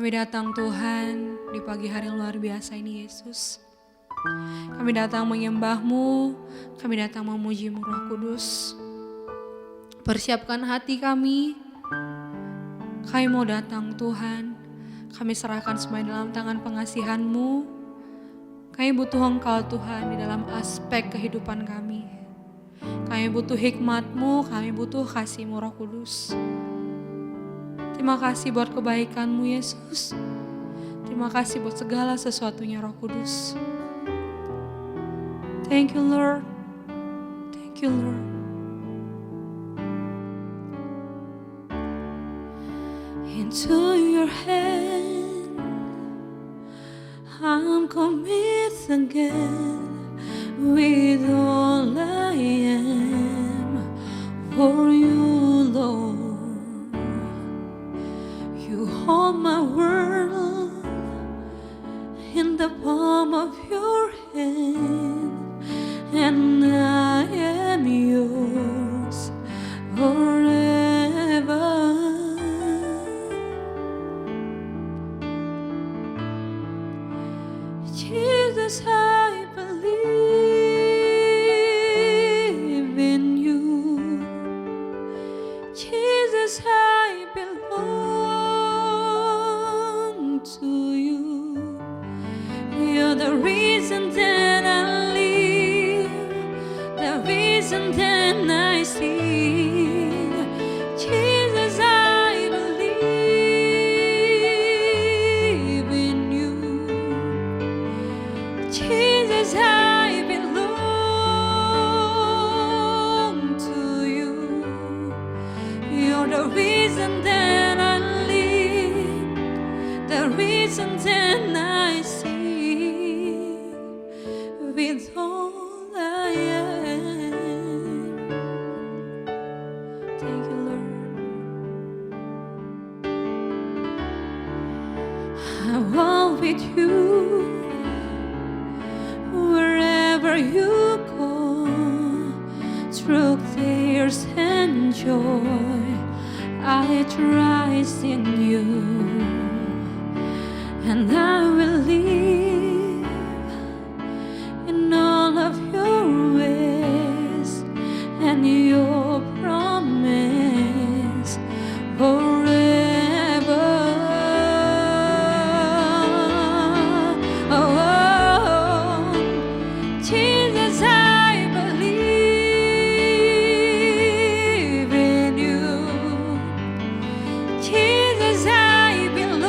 Kami datang Tuhan di pagi hari luar biasa ini Yesus. Kami datang menyembah-Mu, kami datang memuji-Mu Roh Kudus. Persiapkan hati kami mau datang Tuhan. Kami serahkan semua dalam tangan pengasihan-Mu. Kami butuh Engkau Tuhan di dalam aspek kehidupan kami. Kami butuh hikmat-Mu, kami butuh kasih-Mu Roh Kudus. Terima kasih buat kebaikan-Mu Yesus. Terima kasih buat segala sesuatunya Roh Kudus. Thank you Lord. Thank you Lord. Into your hand I'm commit again with all I am for you Lord. You hold my world in the palm of your hand, and I am yours forever. Jesus, I believe in you. Jesus, I belong to you. You're the reason that I live, the reason that I sing. Jesus, I believe in you. Jesus, I belong to you. You're the reason that I live, the reason that I sing with all I am. Thank you, Lord. I walk with you wherever you go, through tears and joy. I trust in you, and I will live in all of your ways and your promise forever. Oh, Jesus, I believe in you. Jesus, I belong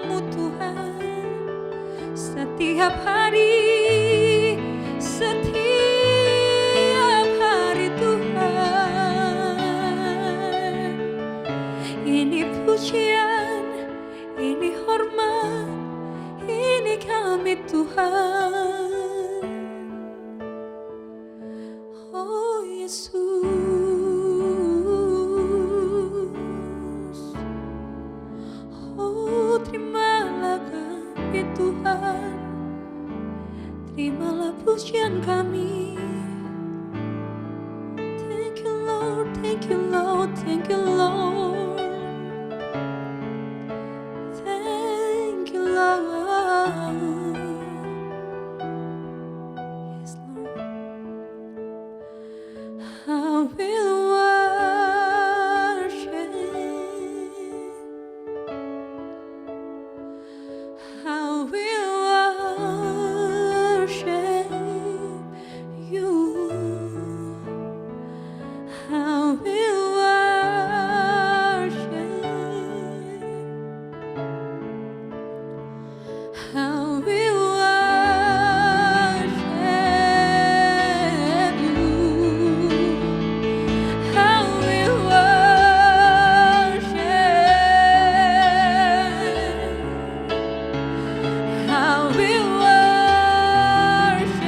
kehadiran-Mu Tuhan, setiap hari Tuhan. Ini pujian, ini hormat, ini kami Tuhan. Oh Yesus, oh terimalah kami Tuhan, terimalah pujian kami. Thank you Lord, thank you Lord, thank you Lord, thank you Lord. Yes Lord, I will worship, I will worship you, I will worship, I will worship you, I will worship, I will worship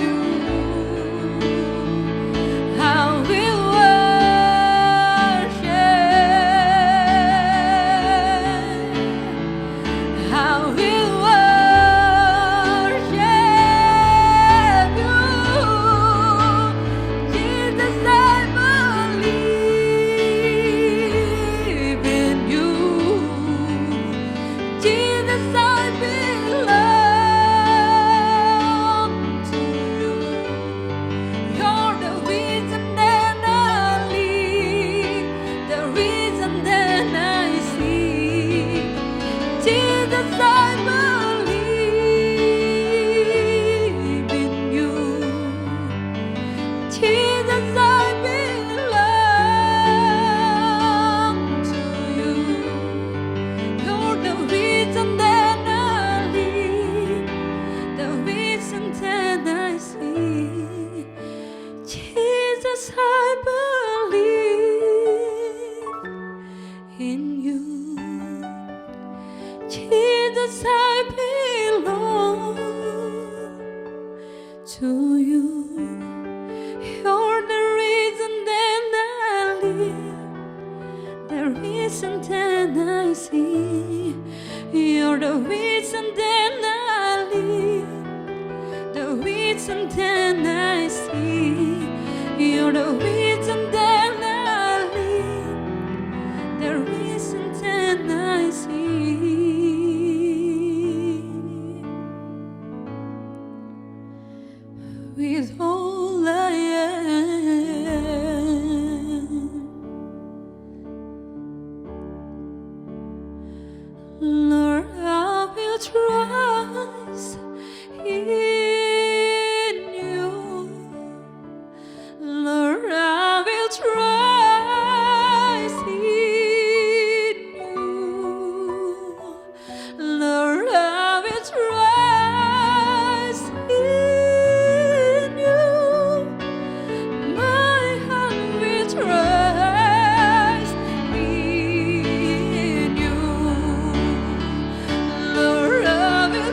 you, I will worship, I will worship you. Jesus, I believe in you. Jesus, I belong to you. You're the reason that I live, the reason that I see. Jesus, I believe in you. Jesus, I belong to you. You're the reason that I live, the reason that I see. Jesus, I believe in you. Jesus, I belong to you. You're the reason that I live, the reason that I see. You're the reason that I live, the reason that I see. You're the reason that I live, the reason that I see. With all I am, Lord, I will trust in you. Lord, I will trust in you. Lord, I will trust in you. My heart will trust in you. Lord, I will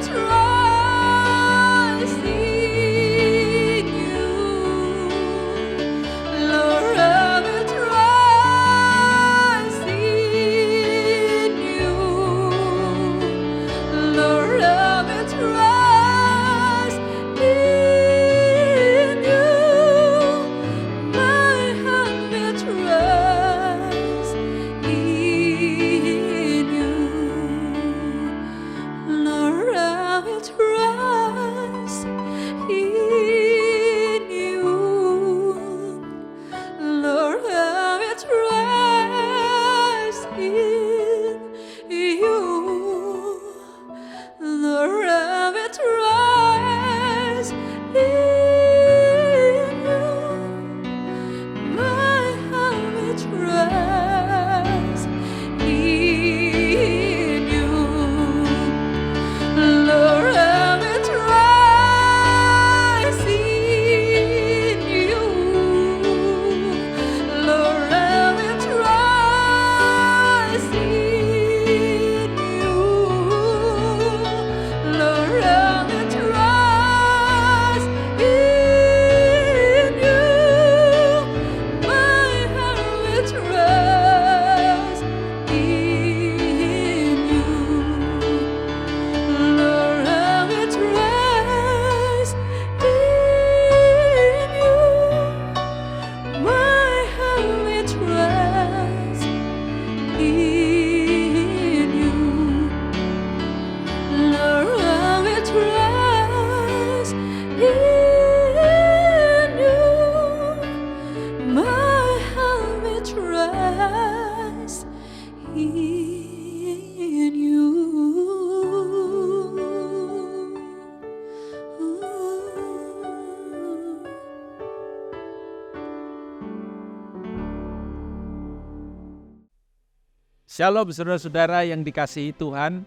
Shalom saudara-saudara yang dikasihi Tuhan.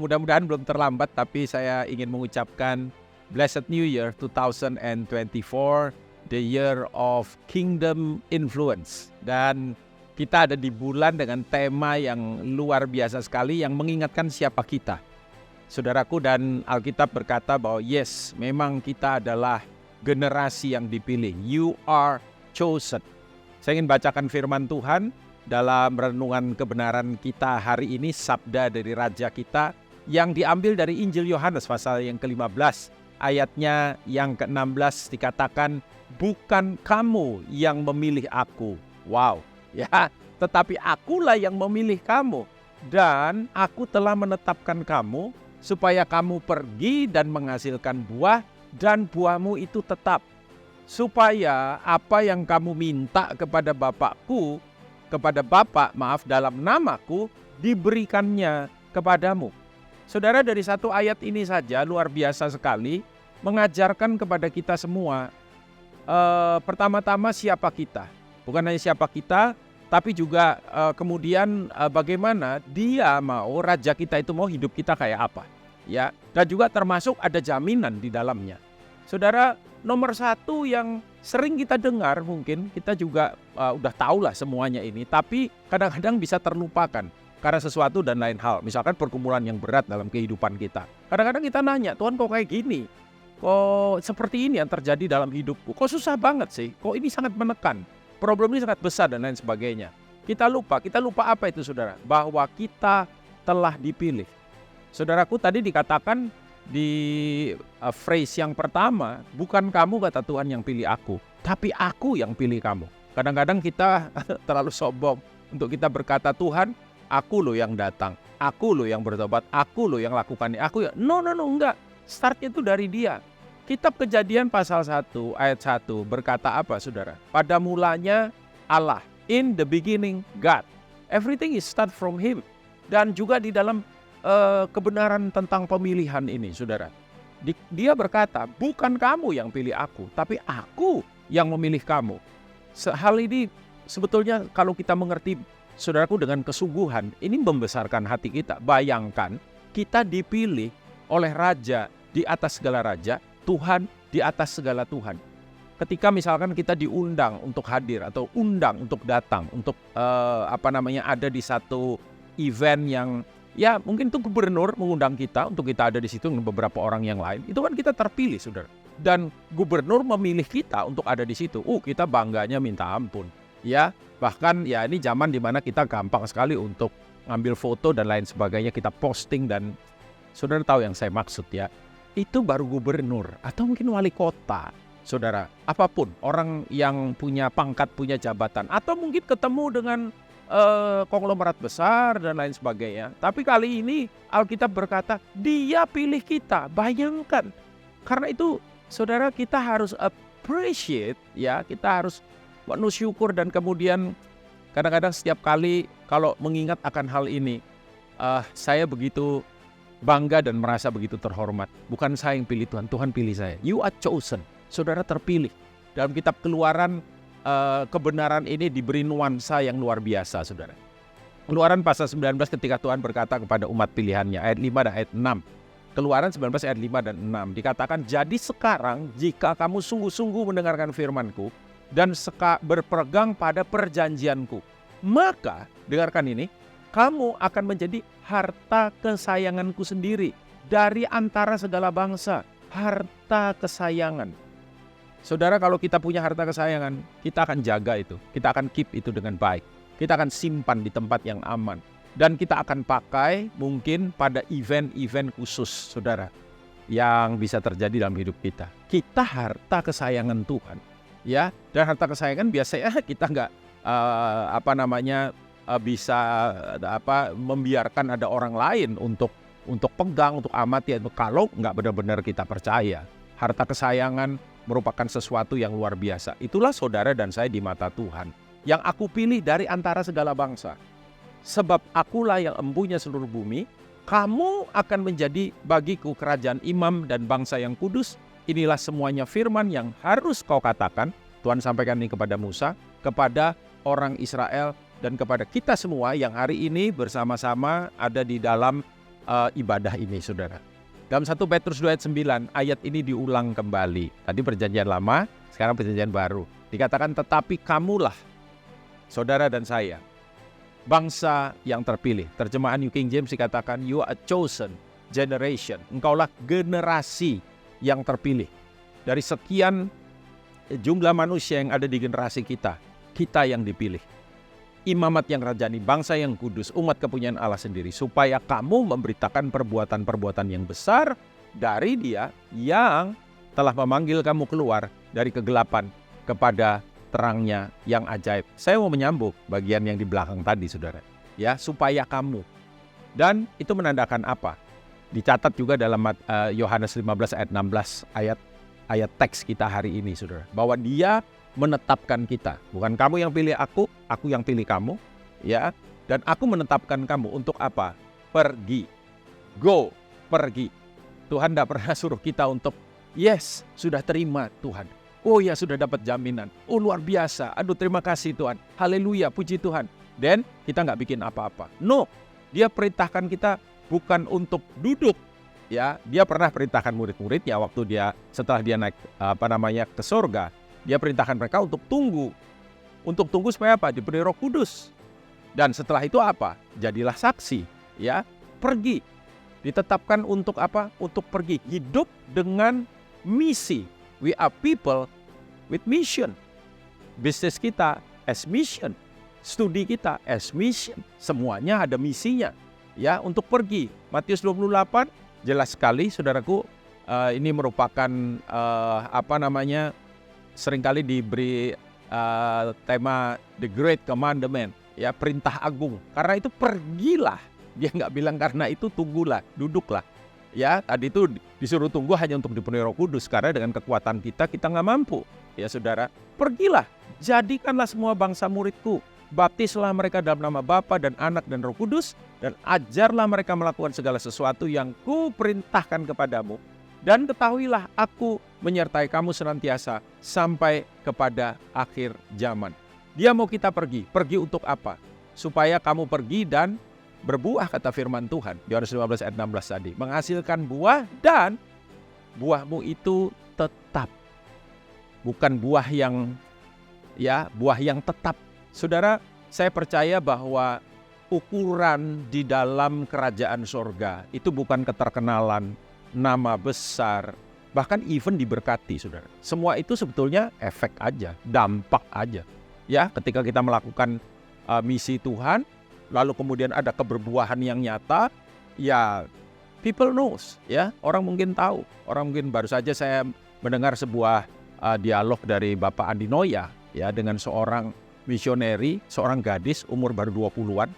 Mudah-mudahan belum terlambat, tapi saya ingin mengucapkan Blessed New Year 2024, the year of Kingdom Influence. Dan kita ada di bulan dengan tema yang luar biasa sekali yang mengingatkan siapa kita. Saudaraku, dan Alkitab berkata bahwa yes, memang kita adalah generasi yang dipilih. You are chosen. Saya ingin bacakan firman Tuhan dalam renungan kebenaran kita hari ini, sabda dari Raja kita yang diambil dari Injil Yohanes pasal yang ke-15. Ayatnya yang ke-16 dikatakan, bukan kamu yang memilih aku. Wow, ya, tetapi akulah yang memilih kamu. Dan aku telah menetapkan kamu supaya kamu pergi dan menghasilkan buah, dan buahmu itu tetap. Supaya apa yang kamu minta kepada Bapa dalam namaku diberikannya kepadamu. Saudara, dari satu ayat ini saja luar biasa sekali mengajarkan kepada kita semua pertama-tama siapa kita. Bukan hanya siapa kita, tapi juga kemudian bagaimana dia mau, raja kita itu mau hidup kita kayak apa. Ya, dan juga termasuk ada jaminan di dalamnya. Saudara, nomor satu yang sering kita dengar, mungkin kita juga udah tahu lah semuanya ini, tapi kadang-kadang bisa terlupakan karena sesuatu dan lain hal. Misalkan pergumulan yang berat dalam kehidupan kita. Kadang-kadang kita nanya, Tuhan kok kayak gini? Kok seperti ini yang terjadi dalam hidupku? Kok susah banget sih? Kok ini sangat menekan? Problem ini sangat besar dan lain sebagainya. Kita lupa apa itu saudara? Bahwa kita telah dipilih. Saudaraku, tadi dikatakan di phrase yang pertama, bukan kamu kata Tuhan yang pilih aku, tapi aku yang pilih kamu. Kadang-kadang kita terlalu sombong untuk kita berkata, Tuhan, aku loh yang datang, aku loh yang bertobat, aku loh yang lakukan ini, aku ya. No, enggak. Startnya itu dari dia. Kitab Kejadian pasal 1 ayat 1 berkata apa saudara? Pada mulanya Allah, in the beginning God. Everything is start from Him. Dan juga di dalam kebenaran tentang pemilihan ini, saudara. Dia berkata, bukan kamu yang pilih aku, tapi aku yang memilih kamu. Hal ini sebetulnya kalau kita mengerti, saudaraku, dengan kesungguhan, ini membesarkan hati kita. Bayangkan, kita dipilih oleh Raja di atas segala raja, Tuhan di atas segala Tuhan. Ketika misalkan kita diundang untuk hadir atau undang untuk datang, untuk ada di satu event yang ya mungkin itu gubernur mengundang kita untuk kita ada di situ dengan beberapa orang yang lain. Itu kan kita terpilih, saudara. Dan gubernur memilih kita untuk ada di situ. Kita bangganya minta ampun. Ya, bahkan ya ini zaman dimana kita gampang sekali untuk ngambil foto dan lain sebagainya, kita posting, dan saudara tahu yang saya maksud ya. Itu baru gubernur atau mungkin wali kota, saudara. Apapun, orang yang punya pangkat, punya jabatan, atau mungkin ketemu dengan konglomerat besar dan lain sebagainya. Tapi kali ini Alkitab berkata dia pilih kita. Bayangkan. Karena itu saudara, kita harus appreciate ya, kita harus bersyukur. Dan kemudian kadang-kadang setiap kali kalau mengingat akan hal ini, saya begitu bangga dan merasa begitu terhormat. Bukan saya yang pilih Tuhan, Tuhan pilih saya. You are chosen. Saudara terpilih. Dalam kitab Keluaran, kebenaran ini diberi nuansa yang luar biasa, saudara. Keluaran pasal 19 ketika Tuhan berkata kepada umat pilihannya, ayat 5 dan ayat 6. Keluaran 19 ayat 5 dan 6 dikatakan, jadi sekarang jika kamu sungguh-sungguh mendengarkan firmanku dan berpegang pada perjanjianku, maka, dengarkan ini, kamu akan menjadi harta kesayanganku sendiri dari antara segala bangsa. Harta kesayangan. Saudara, kalau kita punya harta kesayangan, kita akan jaga itu. Kita akan keep itu dengan baik. Kita akan simpan di tempat yang aman. Dan kita akan pakai mungkin pada event-event khusus, saudara, yang bisa terjadi dalam hidup kita. Kita harta kesayangan Tuhan. Ya, dan harta kesayangan biasanya kita nggak bisa membiarkan ada orang lain untuk pegang, untuk amati, kalau nggak benar-benar kita percaya. Harta kesayangan merupakan sesuatu yang luar biasa. Itulah saudara dan saya di mata Tuhan, yang aku pilih dari antara segala bangsa. Sebab akulah yang empunya seluruh bumi, kamu akan menjadi bagiku kerajaan imam dan bangsa yang kudus. Inilah semuanya firman yang harus kau katakan. Tuhan sampaikan ini kepada Musa, kepada orang Israel dan kepada kita semua yang hari ini bersama-sama ada di dalam ibadah ini, saudara. Dalam 1 Petrus 2 ayat 9, ayat ini diulang kembali. Tadi perjanjian lama, sekarang perjanjian baru. Dikatakan, tetapi kamulah, saudara dan saya, bangsa yang terpilih. Terjemahan New King James dikatakan, you are a chosen generation. Engkaulah generasi yang terpilih. Dari sekian jumlah manusia yang ada di generasi kita yang dipilih. Imamat yang rajani, bangsa yang kudus, umat kepunyaan Allah sendiri, supaya kamu memberitakan perbuatan-perbuatan yang besar dari Dia yang telah memanggil kamu keluar dari kegelapan kepada terangnya yang ajaib. Saya mau menyambung bagian yang di belakang tadi, saudara. Ya, supaya kamu. Dan itu menandakan apa? Dicatat juga dalam Yohanes 15 ayat 16 ayat teks kita hari ini, saudara. Bahwa Dia menetapkan kita. Bukan kamu yang pilih aku yang pilih kamu, ya. Dan aku menetapkan kamu untuk apa? Pergi. Go, pergi. Tuhan tidak pernah suruh kita untuk yes, sudah terima Tuhan. Oh ya, sudah dapat jaminan. Oh luar biasa. Aduh terima kasih Tuhan. Haleluya, puji Tuhan. Dan kita nggak bikin apa-apa. No, Dia perintahkan kita bukan untuk duduk. Ya, Dia pernah perintahkan murid-muridnya waktu setelah dia naik ke surga. Dia perintahkan mereka untuk tunggu. Untuk tunggu supaya apa? Diberi Roh Kudus. Dan setelah itu apa? Jadilah saksi, ya. Pergi. Ditetapkan untuk apa? Untuk pergi. Hidup dengan misi. We are people with mission. Bisnis kita as mission. Studi kita as mission. Semuanya ada misinya, ya, untuk pergi. Matius 28 jelas sekali, saudaraku. Ini merupakan seringkali diberi tema The Great Commandment, ya, perintah agung. Karena itu pergilah. Dia nggak bilang karena itu tunggulah, duduklah. Ya, tadi itu disuruh tunggu hanya untuk dipenuhi Roh Kudus. Karena dengan kekuatan kita nggak mampu. Ya saudara, pergilah. Jadikanlah semua bangsa muridku. Baptislah mereka dalam nama Bapa dan Anak dan Roh Kudus. Dan ajarlah mereka melakukan segala sesuatu yang kuperintahkan kepadamu. Dan ketahuilah aku menyertai kamu senantiasa sampai kepada akhir zaman. Dia mau kita pergi. Pergi untuk apa? Supaya kamu pergi dan berbuah, kata firman Tuhan. Yohanes 15 ayat 16 tadi. Menghasilkan buah dan buahmu itu tetap. Bukan buah yang tetap. Saudara, saya percaya bahwa ukuran di dalam kerajaan sorga itu bukan keterkenalan, nama besar, bahkan even diberkati, saudara. Semua itu sebetulnya efek aja, dampak aja. Ya, ketika kita melakukan misi Tuhan, lalu kemudian ada keberbuahan yang nyata, ya people knows, ya, orang mungkin tahu. Orang mungkin baru saja saya mendengar sebuah dialog dari Bapak Andi Noya, ya, dengan seorang misioneri, seorang gadis umur baru 20-an,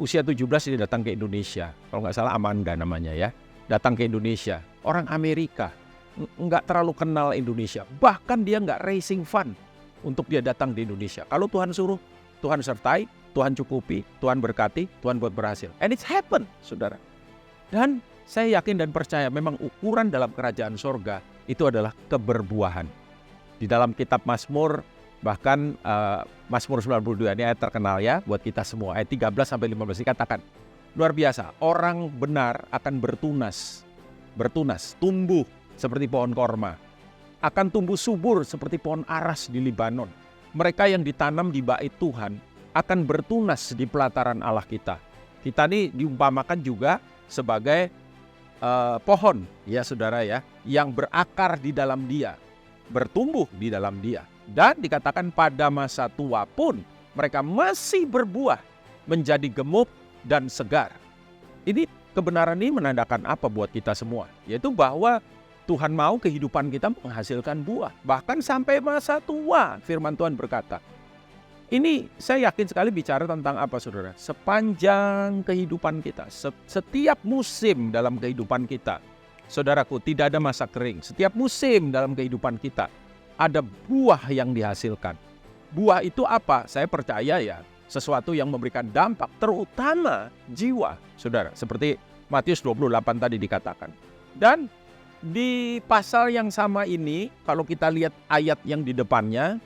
usia 17 dia datang ke Indonesia. Kalau nggak salah Amanda namanya, ya. Datang ke Indonesia, orang Amerika, nggak terlalu kenal Indonesia, bahkan dia nggak raising fund untuk dia datang di Indonesia. Kalau Tuhan suruh, Tuhan sertai, Tuhan cukupi, Tuhan berkati, Tuhan buat berhasil. And it's happened, saudara. Dan saya yakin dan percaya memang ukuran dalam kerajaan sorga itu adalah keberbuahan. Di dalam kitab Mazmur, bahkan Mazmur 92 ini ayat terkenal, ya, buat kita semua. Ayat 13-15 dikatakan, luar biasa, orang benar akan bertunas, tumbuh seperti pohon korma, akan tumbuh subur seperti pohon aras di Libanon. Mereka yang ditanam di bait Tuhan akan bertunas di pelataran Allah kita. Kita ini diumpamakan juga sebagai pohon, ya saudara, ya, yang berakar di dalam Dia, bertumbuh di dalam Dia. Dan dikatakan pada masa tua pun mereka masih berbuah, menjadi gemuk dan segar. Ini kebenaran ini menandakan apa buat kita semua? Yaitu bahwa Tuhan mau kehidupan kita menghasilkan buah. Bahkan sampai masa tua, firman Tuhan berkata. Ini saya yakin sekali bicara tentang apa, saudara? Sepanjang kehidupan kita, setiap musim dalam kehidupan kita, saudaraku, tidak ada masa kering. Setiap musim dalam kehidupan kita, ada buah yang dihasilkan. Buah itu apa? Saya percaya, ya, sesuatu yang memberikan dampak, terutama jiwa, saudara. Seperti Matius 28 tadi dikatakan. Dan di pasal yang sama ini, kalau kita lihat ayat yang di depannya,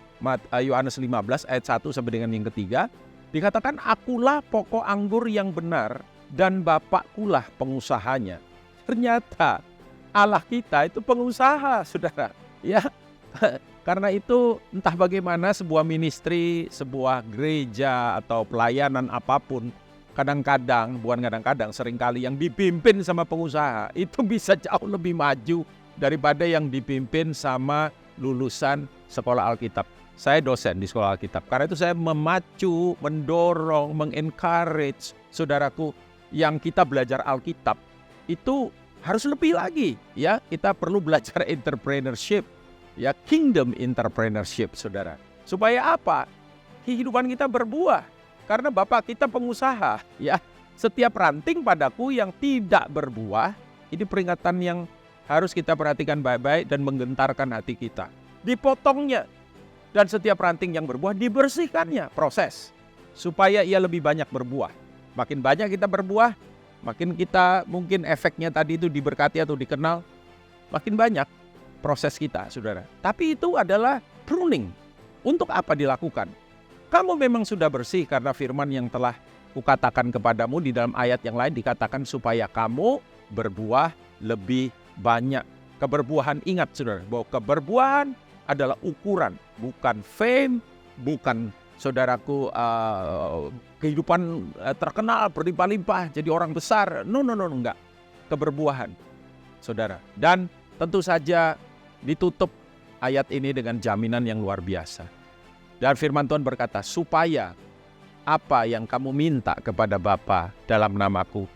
Yohanes 15 ayat 1 sampai dengan yang ketiga, Dikatakan, akulah pokok anggur yang benar dan Bapakkulah pengusahanya. Ternyata Allah kita itu pengusaha, saudara. Ya, karena itu entah bagaimana sebuah ministry, sebuah gereja atau pelayanan apapun, seringkali yang dipimpin sama pengusaha itu bisa jauh lebih maju daripada yang dipimpin sama lulusan sekolah Alkitab. Saya dosen di sekolah Alkitab. Karena itu saya memacu, mendorong, mengencourage saudaraku yang kita belajar Alkitab itu harus lebih lagi. Ya, kita perlu belajar entrepreneurship, ya, kingdom entrepreneurship, saudara. Supaya apa? Kehidupan kita berbuah. Karena Bapak kita pengusaha, ya. Setiap ranting padaku yang tidak berbuah, ini peringatan yang harus kita perhatikan baik-baik dan menggentarkan hati kita. Dipotongnya. Dan setiap ranting yang berbuah dibersihkannya, proses. Supaya ia lebih banyak berbuah. Makin banyak kita berbuah, makin kita mungkin efeknya tadi itu diberkati atau dikenal, makin banyak proses kita, saudara. Tapi itu adalah pruning. Untuk apa dilakukan? Kamu memang sudah bersih karena firman yang telah kukatakan kepadamu di dalam ayat yang lain dikatakan supaya kamu berbuah lebih banyak. Keberbuahan, ingat saudara, bahwa keberbuahan adalah ukuran, bukan fame, bukan saudaraku kehidupan terkenal berlimpah-limpah jadi orang besar. No, enggak. Keberbuahan, saudara. Dan tentu saja ditutup ayat ini dengan jaminan yang luar biasa. Dan firman Tuhan berkata, supaya apa yang kamu minta kepada Bapa dalam namaku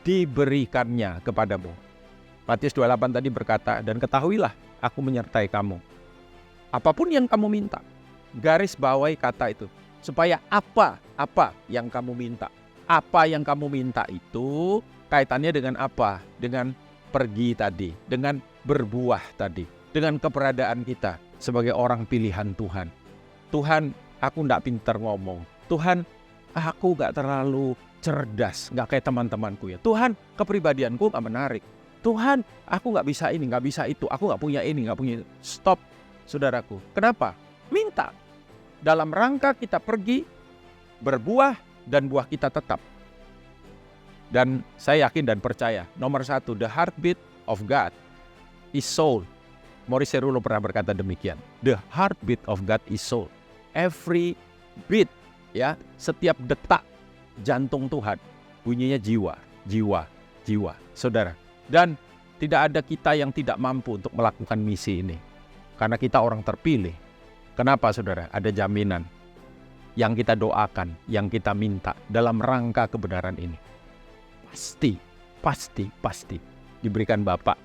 diberikannya kepadamu. Matius 28 tadi berkata, dan ketahuilah aku menyertai kamu. Apapun yang kamu minta, garis bawahi kata itu. Supaya apa yang kamu minta. Apa yang kamu minta itu kaitannya dengan apa? Dengan pergi tadi, dengan berbuah tadi, dengan keberadaan kita sebagai orang pilihan Tuhan. Tuhan, aku gak pinter ngomong. Tuhan, aku gak terlalu cerdas, gak kayak teman-temanku ya. Tuhan, kepribadianku gak menarik. Tuhan, aku gak bisa ini, gak bisa itu. Aku gak punya ini, gak punya itu. Stop, saudaraku. Kenapa? Minta. Dalam rangka kita pergi, berbuah, dan buah kita tetap. Dan saya yakin dan percaya, nomor satu, the heartbeat of God is soul. Maurice Cerullo pernah berkata demikian. The heartbeat of God is soul. Every beat, ya, setiap detak jantung Tuhan bunyinya jiwa, saudara. Dan tidak ada kita yang tidak mampu untuk melakukan misi ini. Karena kita orang terpilih. Kenapa saudara? Ada jaminan yang kita doakan, yang kita minta dalam rangka kebenaran ini. Pasti diberikan Bapa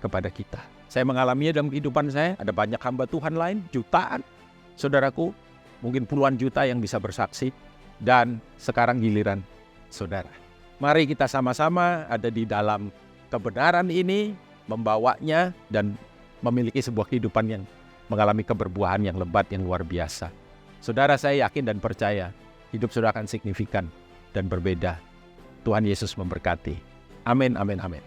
kepada kita. Saya mengalaminya dalam kehidupan saya. Ada banyak hamba Tuhan lain, jutaan. Saudaraku, mungkin puluhan juta yang bisa bersaksi. Dan sekarang giliran saudara. Mari kita sama-sama ada di dalam kebenaran ini, membawanya dan memiliki sebuah kehidupan yang mengalami keberbuahan yang lebat, yang luar biasa. Saudara, saya yakin dan percaya hidup saudara akan signifikan dan berbeda. Tuhan Yesus memberkati. Amin, amin, amin.